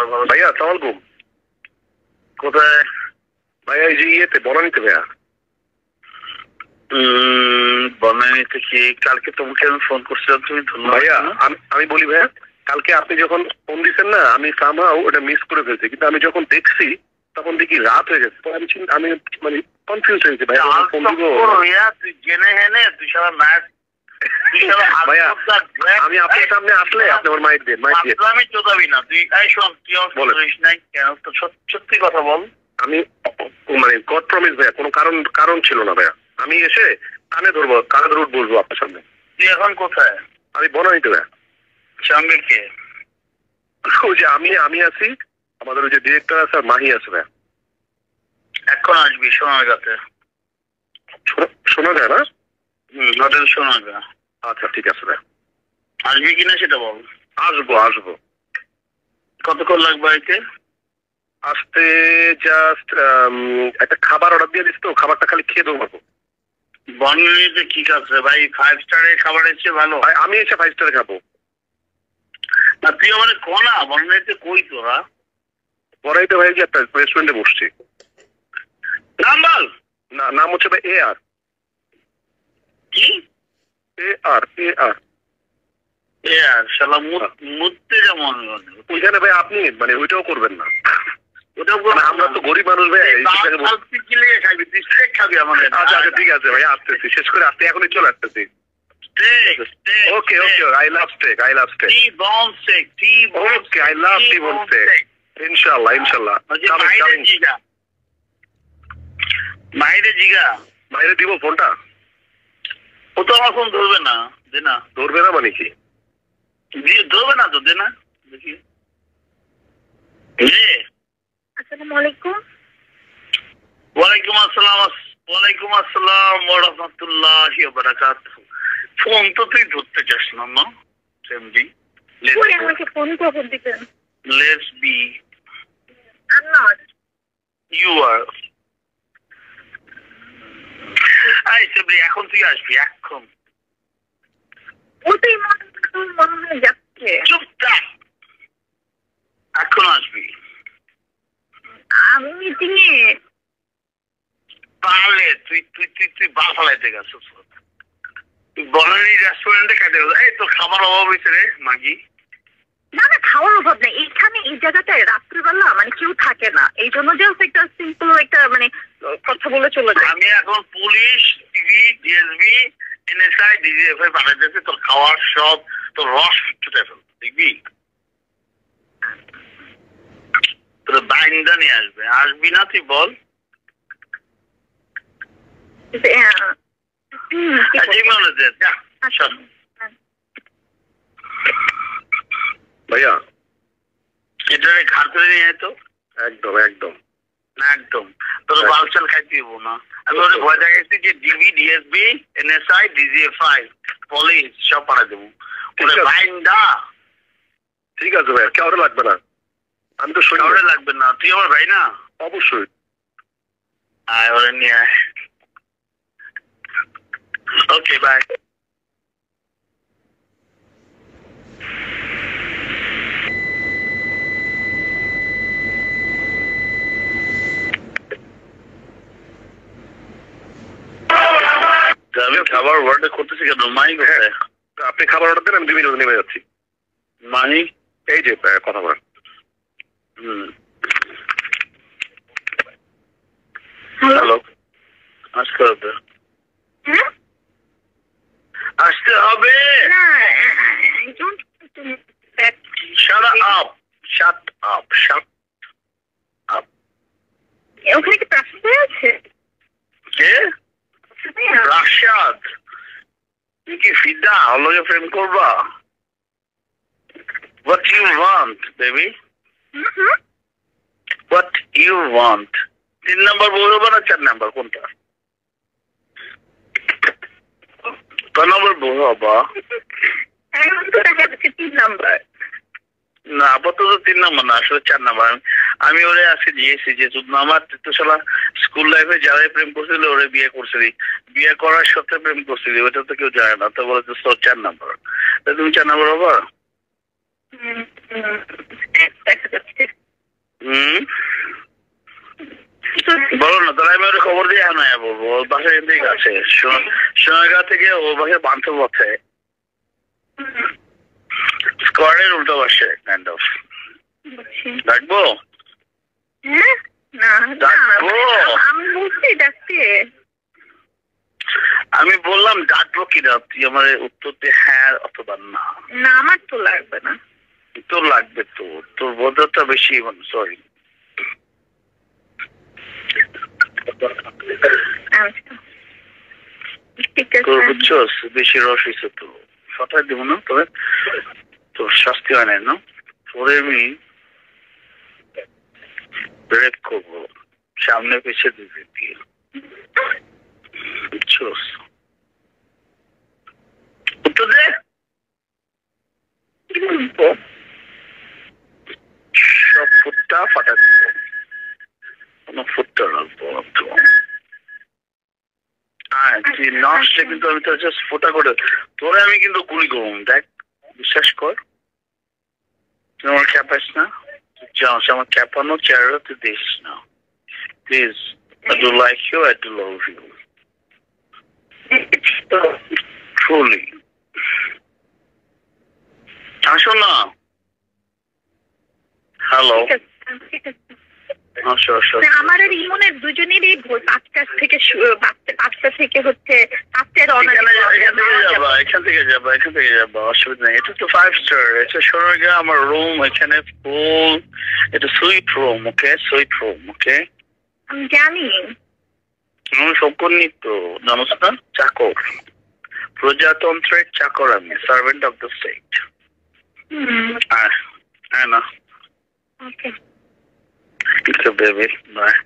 ভাইয়া আসসালামু আলাইকুম। কোথায় ভাইয়া? এই যে ইয়েতে বনানীতে ভাইয়া। বনানীতে কি? কালকে তোমাকে আমি ফোন করছিলাম, তুমি ভাইয়া আমি বলি ভাইয়া, কালকে আপনি যখন ফোন দিচ্ছেন না, আমি সামহাও ওটা মিস করে ফেলছি, কিন্তু আমি যখন দেখছি তখন দেখি রাত হয়ে গেছে। তো আমি মানে কনফিউজ হয়ে গেছি ভাইয়া, ফোন দিব তুই জেনে হেনে তুই সারা ম্যাচ ভাইয়া। আমি আপনার সামনে আসলে আপনি আমার মাইক দিয়ে আমি চোদাবি না। তুই শোন, তুই বলিস নাই কেন? তো সত্যি কথা বল। আমি মানে গড প্রমিস ভাইয়া, কোনো কারণ ছিল না ভাইয়া। আমি এসে কানে ধরে বলবো আপনার সামনে। তুই এখন কোথায়? আমি বনানীতে ভাইয়া। সঙ্গে কে? ওই যে আমি আছি, আমাদের ওই যে ডিরেক্টর আছে, মাহি আছে ভাইয়া। এখন আসবি সোনারগাঁতে। শোনা যায় না? হোটেল সোনারগাঁ। আচ্ছা ঠিক আছে ভাইয়া। আসবি কিনা সেটা বল। আসবো। কতক্ষণ লাগবে আইতে? আসতে জাস্ট একটা খাবার অর্ডার দিয়ে দিস, তো খাবারটা খালি খেয়ে দেবো পারবো। বনানীতে কি আছে ভাই? 5 স্টারের খাবার এসছে ভালো। আমি এসে 5 স্টারে খাবো না। তুই আমার কোনা বনানীতে কই তোরা? বনানীতে ভাই যে একটা রেস্টুরেন্টে বসছি। নাম বল। নাম হচ্ছে ভাই AR। কি? AR শালা মুততে যেমন ওইখানে ভাই আপনি মানে ওইটাও করবেন না। আমরা তো গরিব মানুষ ভাই। খাবি আমাদের। আচ্ছা ঠিক আছে ভাই, আসতেছি, শেষ করে আসতে এখনই চলে আসতেছি। Okay I love steak. T-bone steak. Okay I love T-bone steak। ইনশাআল্লাহ বাইরে দিব ফোনটা। ও তো আমার ফোন ধরবে না। দে না। ধরবে না মানে কি? ধরবে না তো, দে না দেখি। আসসালামু আলাইকুম। ওয়ালাইকুম আসসালাম ওয়া রাহমাতুল্লাহি ওয়া বারাকাতুহু। ফোন তো তুই ধরতে চাস না না? সেমডি কই আমাকে ফোন কখন দিবেন? Let's be. I'm not. You are. সেমডি এখন তুই আসবি এখন। ওটাই মনে হয় যাচ্ছে। চুপ থাক। এখন আসবি। আমি মিটিং এ। তাহলে তুই বাল ফালাইতে গেছিস। তুই বনানী রেস্টুরেন্টে খাইতে গেছিস। এই তোর খাবার অভাব হয়েছে রে মাগি। না খাওয়ার অভাব নেই। এইখানে এই জায়গাটায় রাত্রিবেলা মানে কেউ থাকে না, এই জন্য যে একটা সিম্পল একটা মানে কথা বলে চলে যায়। আমি এখন police, TV, DSB, NSI, DGFI পাঠাইতেছে তোর খাওয়ার সব তোর রস ছুটে ফেল। দেখবি তোর বাইন্দা নিয়ে আসবি না? তুই বল। ভাইয়া এটা ঘাট ধরে নিয়ে তো। একদম তোর বালচাল খাইতে দিব না। আমি ওদের ভয় দেখাইছি যে DB, DSB, NSI, DGFI, police সব পাঠাই দেবো। বাইন্দা। ঠিক আছে ভাইয়া, কাউরে লাগবে না। আমি তো কাউরে লাগবে না। তুই আমার ভাই না? অবশ্যই। আয় ওরে নিয়ে আয়। Okay bye. আমি খাবার অর্ডার করতেছি কেন? মাহি কোথায়? আপনি খাবার অর্ডার দেন, আমি 2 মিনিট নেমে যাচ্ছি। মাহি এই যে কথা বলেন। হ্যালো। আসতে হবে। আসতে হবে। ওখানে কি প্রাসাদ আছে? কে? রাশাদ। তুই কি ফিদা হলকে প্রেম করবা? What you want, baby? What you want? 3 নম্বর বউ হবে না 4 নম্বর কোনটা? কয় নম্বর বউ হবা? এখন তো দেখা যাচ্ছে 3 নম্বর। না আপাতত 3 নম্বর না, আসলে 4 নম্বর। আমি ওরে আজকে দিয়েছি যে আমার তো শালা স্কুল লাইফে যারাই প্রেম করছিল ওরে বিয়ে করছিলি, বিয়ে করার সাথে প্রেম করছিলি, ওটা তো কেউ জানে না। তো বলে তো 4 নম্বর। তুমি 4 নম্বর হবা? দেখা যাচ্ছে। বলো না, তাহলে আমি ওর খবর দিয়ে না বলবো। ওর বাসা এখান থেকে আছে, সোনাগাঁ থেকে ওর বাসা বান্ধব পথে, স্কোয়ারের উল্টো পাশে কাইন্ড অফ। ডাকবো? হ্যাঁ, না ডাকবো? আমি বলছি ডাকতে। আমি বললাম ডাকবো কিনা, তুই আমার উত্তর দিয়ে হ্যাঁ অথবা না। না, আমার তো লাগবে না। তোর লাগবে তো, তোর বোধটা বেশি। সরি, আচ্ছা ঠিক আছে। তোর বুঝছস বেশি রস হয়েছে তো, সটাই দিব না, তবে তোর শাস্তি হয় নাই না। পরে আমি ব্রেক করবো, সামনে পিছিয়ে দিবি দিয়ে, বুঝছস? উত্তর দে। কি বলবো? সব ফুটটা ফাটা দিব, কোনো ফুটটা রাখবো না তো। তুই নষ্ট, কিন্তু আমি তো জাস্ট ফোটা করে তোরে আমি কিন্তু গুলি করবো। দেখ, বিশ্বাস কর, তুই আমার ক্যাপাস না, তুই জানিস আমার ক্যাপানো চেহারা তুই দেখিস না। Please, I do like you, I do love you. Truly. আসো না। হ্যালো, ঠিক আছে। আসো আসো। আমার আর ইমনের দুজনেরই ভোর 5টা থেকে 5টা থেকে হচ্ছে 5টায় রওনা এখান থেকে যাবা, অসুবিধা নেই। এটা তো 5 স্টার, এটা সোনারগাঁ আমার রুম, এখানে ফুল, এটা সুইট রুম, ওকে? সুইট রুম, ওকে? আমি জানি। আমি সকর্ণী তো, জানোস না? চাকর, প্রজাতন্ত্রের চাকর আমি, সার্ভেন্ট অফ দ্য স্টেট। হ্যাঁ না, ওকে okay baby, bye.